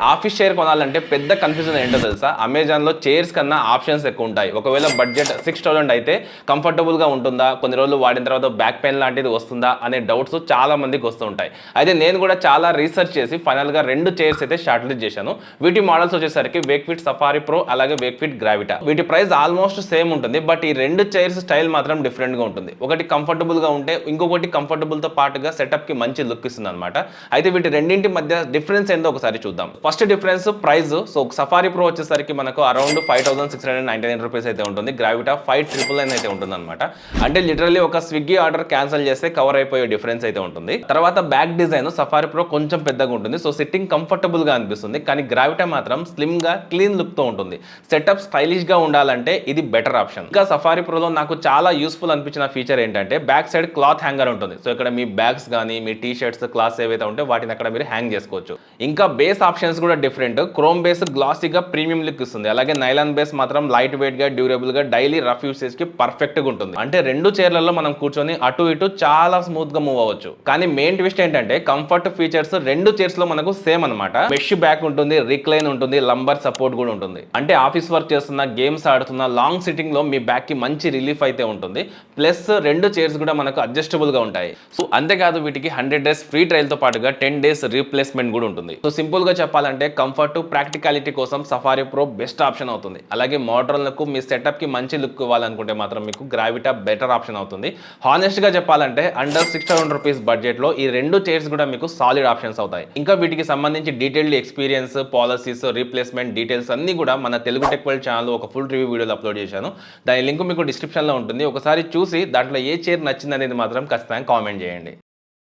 Office chair కొనాలంటే పెద్ద confusion ఏంటో తెలుసా? అమెజాన్‌లో చైర్స్ కన్నా ఆప్షన్స్ ఎక్కువ ఉంటాయి. ఒకవేళ బడ్జెట్ 6000 అయితే కంఫర్టబుల్‌గా ఉంటుందా? కొన్ని రోజులు వాడిన తర్వాత బ్యాక్ పెయిన్ లాంటిది వస్తుందా? అనే డౌట్స్ చాలా మందికి వస్తూ ఉంటాయి. అయితే నేను కూడా చాలా రీసెర్చ్ చేసి ఫైనల్‌గా 2 చైర్స్ అయితే షార్ట్ లిస్ట్ చేశాను. వీటి మోడల్స్ వచ్చేసరికి వేక్‌ఫిట్ సఫారీ ప్రో అలాగే వేక్‌ఫిట్ గ్రావిటా. వీటి ప్రైస్ ఆల్మోస్ట్ సేమ్ ఉంటుంది. బట్ ఈ 2 చైర్స్ స్టైల్ మాత్రం డిఫరెంట్‌గా ఉంటుంది. ఒకటి కంఫర్టబుల్‌గా ఉంటే ఇంకొకటి కంఫర్టబుల్‌తో పాటుగా సెటప్‌కి మంచి లుక్ ఇస్తుందన్నమాట. అయితే వీటి రెండింటి మధ్య డిఫరెన్స్ ఏందో ఒకసారి చూద్దాం. First difference price. So safari pro వచ్చేసరికి మనకు అరౌండ్ 5699 రూపీస్ అయితే ఉంటుంది. గ్రావిటా 5999 అయితే ఉంటుంది అనమాట. అంటే లిటరల్లీ ఒక స్విగ్గీ ఆర్డర్ క్యాన్సిల్ చేస్తే కవర్ అయిపోయే డిఫరెన్స్ అయితే ఉంటుంది. తర్వాత బ్యాక్ డిజైన్ సఫారీ ప్రో కొంచెం పెద్దగా ఉంటుంది. సో సిట్టింగ్ కంఫర్టబుల్ గా అనిపిస్తుంది. కానీ గ్రావిటా మాత్రం స్లిమ్ గా క్లీన్ లుక్ తో ఉంటుంది. సెటప్ స్టైలిష్ గా ఉండాలంటే ఇది బెటర్ ఆప్షన్. ఇంకా సఫారీ ప్రోలో నాకు చాలా యూస్ఫుల్ అనిపించిన ఫీచర్ ఏంటంటే బ్యాక్ సైడ్ క్లాత్ హ్యాంగర్ ఉంటుంది. సో ఇక్కడ మీ బ్యాగ్స్ కానీ మీ టీ షర్ట్స్ క్లాత్స్ ఏవైతే ఉంటే వాటిని అక్కడ మీరు హ్యాంగ్ చేసుకోవచ్చు. ఇంకా బేస్ ఆప్షన్స్ కూడా డిఫరెంట్. క్రోమ్ బేస్ గ్లాసీగా ప్రీమియం లుక్ ఇస్తుంది. అలాగే నైలాన్ బేస్ మాత్రం లైట్ వెయిట్ గా డ్యూరబుల్ గా డైలీ రఫ్ యూసేజ్ కి పర్ఫెక్ట్ గా ఉంటుంది. అంటే 2 చైర్లలో మనం కూర్చొని అటు ఇటు చాలా స్మూత్ గా మూవ్ అవ్వచ్చు. కానీ మెయిన్ ట్విస్ట్ ఏంటంటే కంఫర్ట్ ఫీచర్స్ 2 చైర్స్ లో మనకు సేమ్ అనమాట. మెష్ బ్యాక్ ఉంటుంది, రిక్లైన్ ఉంటుంది, లంబర్ సపోర్ట్ కూడా ఉంటుంది. అంటే ఆఫీస్ వర్క్ చేస్తున్న, గేమ్స్ ఆడుతున్న, లాంగ్ సిట్టింగ్ లో మీ బ్యాక్ కి మంచి రిలీఫ్ అయితే ఉంటుంది. ప్లస్ 2 చైర్స్ కూడా మనకు అడ్జస్టబుల్ గా ఉంటాయి. సో అంతేకాదు వీటికి 100 డేస్ ఫ్రీ ట్రయల్ తో పాటుగా 10 డేస్ రీప్లేస్మెంట్ కూడా ఉంటుంది. సో సింపుల్ గా చెప్పాలంటే కంఫర్ట్ ప్రాక్టికాలిటీ కోసం సఫారీ ప్రో బెస్ట్ ఆప్షన్ అవుతుంది. అలాగే మోడల్లకు మీ సెటప్ కి మంచి లుక్ ఇవ్వాలనుకుంటే మాత్రం మీకు గ్రావిటా బెటర్ ఆప్షన్ అవుతుంది. హానెస్ట్ గా చెప్పాలంటే అండర్ 6000 రూపీస్ బడ్జెట్ లో ఈ 2 చైర్స్ కూడా మీకు సాలిడ్ ఆప్షన్స్ అవుతాయి. ఇంకా వీటికి సంబంధించి detailed experience, policies, replacement details అన్ని కూడా మన తెలుగు టెక్ వరల్డ్ ఛానల్ ఒక ఫుల్ రివ్యూ వీడియోలో అప్లోడ్ చేశాను. దాని లింక్ మీకు డిస్క్రిప్షన్ లో ఉంటుంది. ఒకసారి చూసి దాంట్లో ఏ చైర్ నచ్చింది అనేది మాత్రం ఖచ్చితంగా కామెంట్ చేయండి.